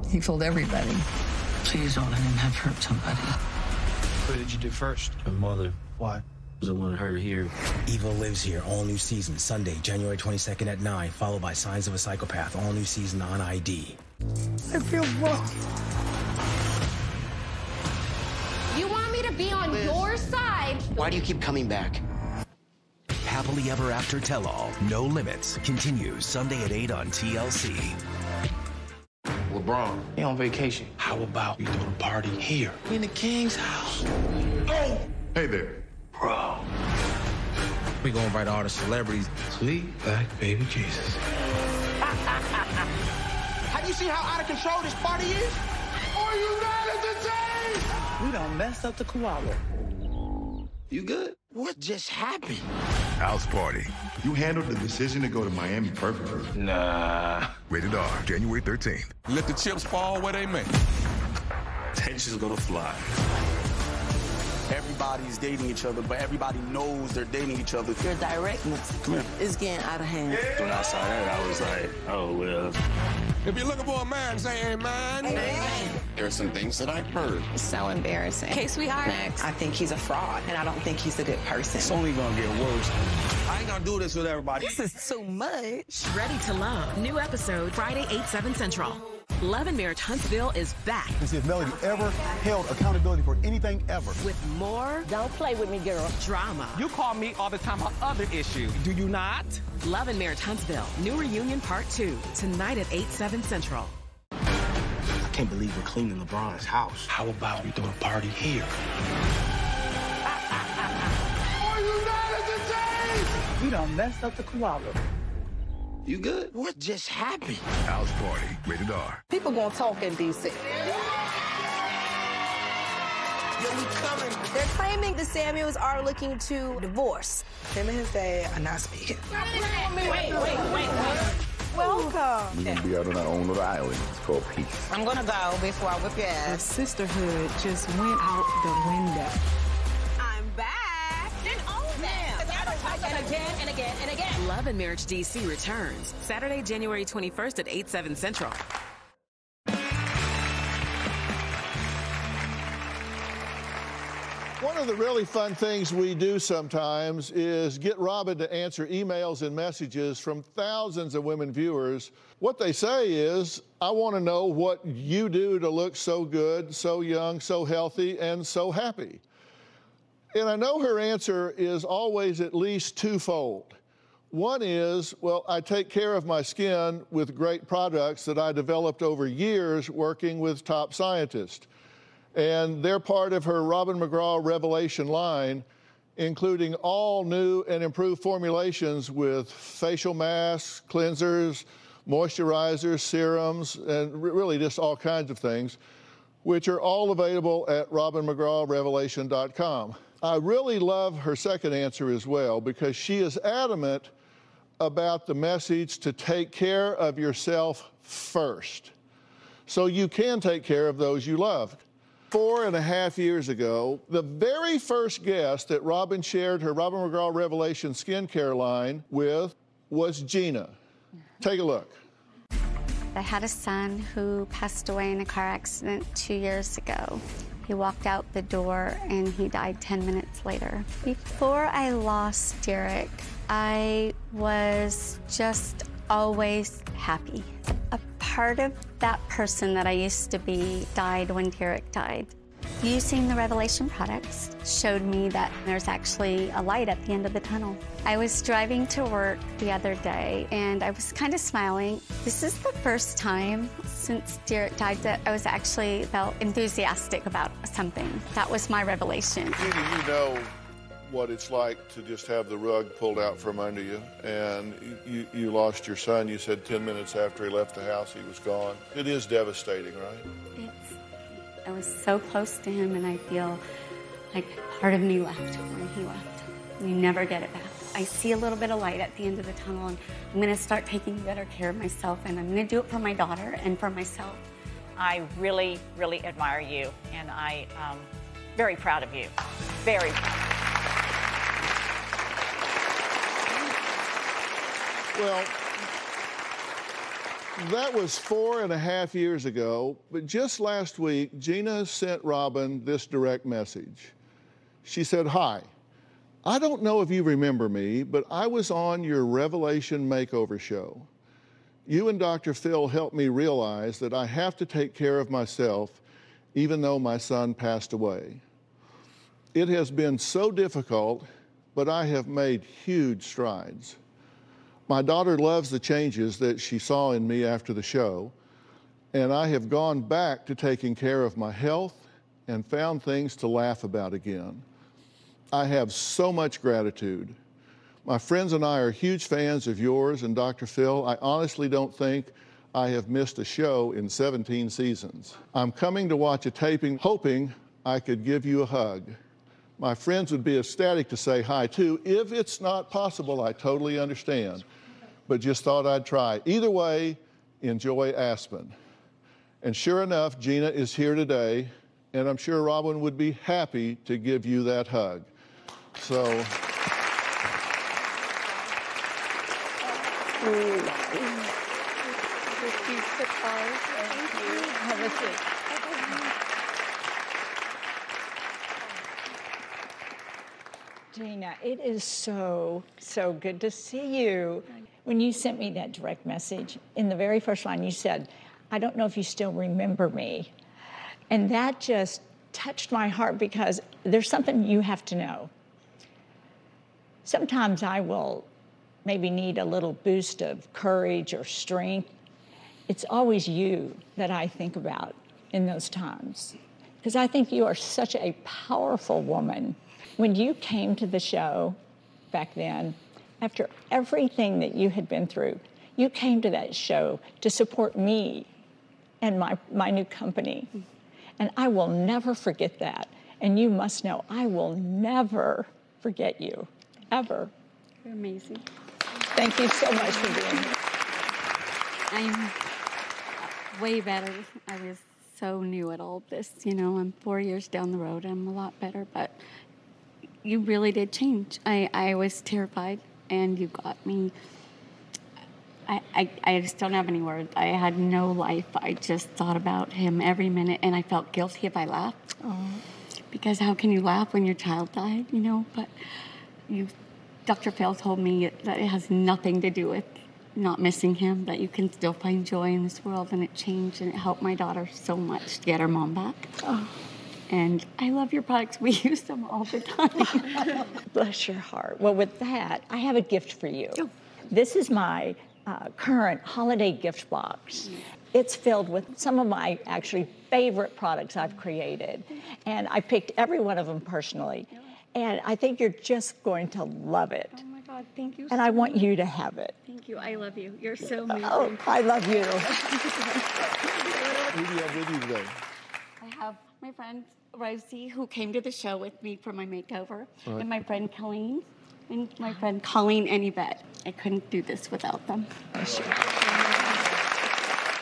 He fooled everybody. Please don't let him have hurt somebody. What did you do first? Her mother. Why? Because I wanted her to hear. Evil Lives Here, all new season, Sunday, January 22nd at 9, followed by Signs of a Psychopath, all new season on ID. I feel wrong. You want me to be on your side? Why do you keep coming back? Happily Ever After Tell-All, No Limits, continues Sunday at 8 on TLC. LeBron, he on vacation. How about we do a party here? In the King's house. Oh! Hey there. Bro. We gonna invite all the celebrities. Sweet black baby Jesus. Have you seen how out of control this party is? Are you mad at the team? We done messed up the koala. You good? What just happened? House party. You handled the decision to go to Miami perfectly. Nah. Rated R, January 13th. Let the chips fall where they may. Tension's gonna fly. Everybody's dating each other, but everybody knows they're dating each other. Your directness is getting out of hand. When I saw that, I was like, oh, well. If you're looking for a man, say amen. Amen. There are some things that I've heard. It's so embarrassing. Okay, sweetheart. Next. I think he's a fraud, and I don't think he's a good person. It's only gonna get worse. I ain't gonna do this with everybody. This is too much. Ready to Love. New episode Friday, 8/7 Central. Love and Marriage Huntsville is back. And see if Melody ever held accountability for anything ever. With more... Don't play with me, girl. ...drama. You call me all the time about other issues. Do you not? Love and Marriage Huntsville. New Reunion Part 2. Tonight at 8/7 Central. I can't believe we're cleaning LeBron's house. How about we do a party here? Are you mad at the team? We done messed up the koala. You good? What just happened? House party, rated R. People gonna talk in D.C. Yo, we coming. They're claiming the Samuels are looking to divorce. Him and his dad are not speaking. Wait. Welcome. We're gonna be out on our own little island. It's called peace. I'm gonna go before I whip your The ass. sisterhood just went out the window. I'm back. Then own them. And again, and again, and again. Love and Marriage DC returns Saturday, January 21st at 8/7 Central. One of the really fun things we do sometimes is get Robin to answer emails and messages from thousands of women viewers. What they say is, I want to know what you do to look so good, so young, so healthy, and so happy. And I know her answer is always at least twofold. One is, well, I take care of my skin with great products that I developed over years working with top scientists. And they're part of her Robin McGraw Revelation line, including all new and improved formulations with facial masks, cleansers, moisturizers, serums, and really just all kinds of things, which are all available at robinmcgrawrevelation.com. I really love her second answer as well, because she is adamant about the message to take care of yourself first, so you can take care of those you love. 4.5 years ago, the very first guest that Robin shared her Robin McGraw Revelation skincare line with was Gina. Take a look. I had a son who passed away in a car accident 2 years ago. He walked out the door and he died 10 minutes later. Before I lost Derek, I was just always happy. A part of that person that I used to be died when Derek died. Using the Revelation products showed me that there's actually a light at the end of the tunnel. I was driving to work the other day and I was kind of smiling. This is the first time since Derek died that I was actually felt enthusiastic about something. That was my revelation. You know what it's like to just have the rug pulled out from under you, and you lost your son. You said 10 minutes after he left the house he was gone. It is devastating, right? I was so close to him, and I feel like part of me left when he left. You never get it back. I see a little bit of light at the end of the tunnel, and I'm going to start taking better care of myself, and I'm going to do it for my daughter and for myself. I really, really admire you, and I am very proud of you. Very proud. Well, that was 4.5 years ago, but just last week, Gina sent Robin this direct message. She said, "Hi, I don't know if you remember me, but I was on your Revelation Makeover show. You and Dr. Phil helped me realize that I have to take care of myself, even though my son passed away. It has been so difficult, but I have made huge strides. My daughter loves the changes that she saw in me after the show, and I have gone back to taking care of my health and found things to laugh about again. I have so much gratitude. My friends and I are huge fans of yours and Dr. Phil. I honestly don't think I have missed a show in 17 seasons. I'm coming to watch a taping, hoping I could give you a hug. My friends would be ecstatic to say hi too. If it's not possible, I totally understand, but just thought I'd try. Either way, enjoy Aspen." And sure enough, Gina is here today, and I'm sure Robin would be happy to give you that hug. So. Gina, it is so good to see you. When you sent me that direct message, in the very first line you said, "I don't know if you still remember me." And that just touched my heart, because there's something you have to know. Sometimes I will maybe need a little boost of courage or strength. It's always you that I think about in those times, because I think you are such a powerful woman. When you came to the show back then, after everything that you had been through, you came to that show to support me and my new company. And I will never forget that. And you must know, I will never forget you, ever. You're amazing. Thank you so much for being here. I'm way better. I was so new at all of this. You know, I'm 4 years down the road. I'm a lot better, but you really did change. I was terrified, and you got me. I just don't have any words. I had no life. I just thought about him every minute, and I felt guilty if I laughed. Oh. Because how can you laugh when your child died, you know? But Dr. Phil told me that it has nothing to do with not missing him, that you can still find joy in this world, and it changed, and it helped my daughter so much to get her mom back. Oh. And I love your products. We use them all the time. Bless your heart. Well, with that, I have a gift for you. Oh. This is my current holiday gift box. It's filled with some of my actually favorite products I've created. And I picked every one of them personally. And I think you're just going to love it. Oh my God, thank you. And I want you to have it. Thank you. I love you. You're so amazing. Oh, I love you. Who do you have with you today? I have my friend Rosie, who came to the show with me for my makeover, right, and my friend Colleen, and my friend Colleen and Yvette. I couldn't do this without them.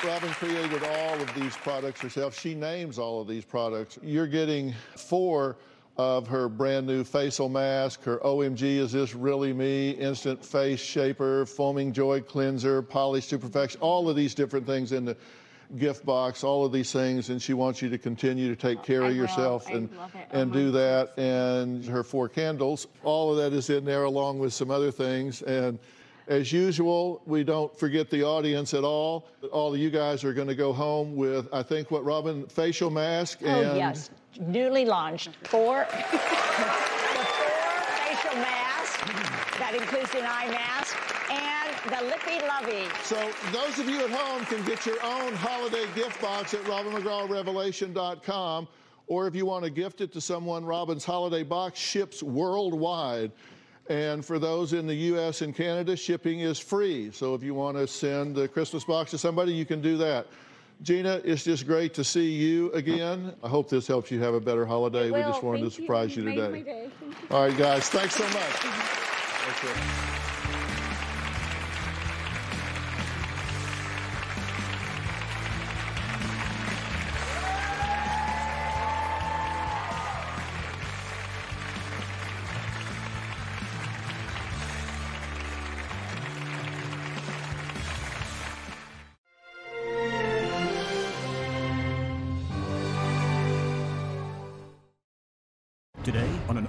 Robin created all of these products herself. She names all of these products. You're getting 4 of her brand new facial mask, her OMG Is This Really Me, Instant Face Shaper, Foaming Joy Cleanser, Polish to Perfection, all of these different things in the gift box, all of these things, and she wants you to continue to take care of yourself and do that. And her 4 candles, all of that is in there along with some other things. And as usual, we don't forget the audience at all. All of you guys are going to go home with, I think, what, Robin, facial mask and... Oh, yes. Newly launched 4 facial masks. That includes an eye mask and the Lippy Lovey. So those of you at home can get your own holiday gift box at RobinMcGrawRevelation.com. Or if you want to gift it to someone, Robin's holiday box ships worldwide. And for those in the U.S. and Canada, shipping is free. So if you want to send a Christmas box to somebody, you can do that. Gina, it's just great to see you again. I hope this helps you have a better holiday. We just wanted to surprise you today. All right, guys, thanks so much. That's it. Today on an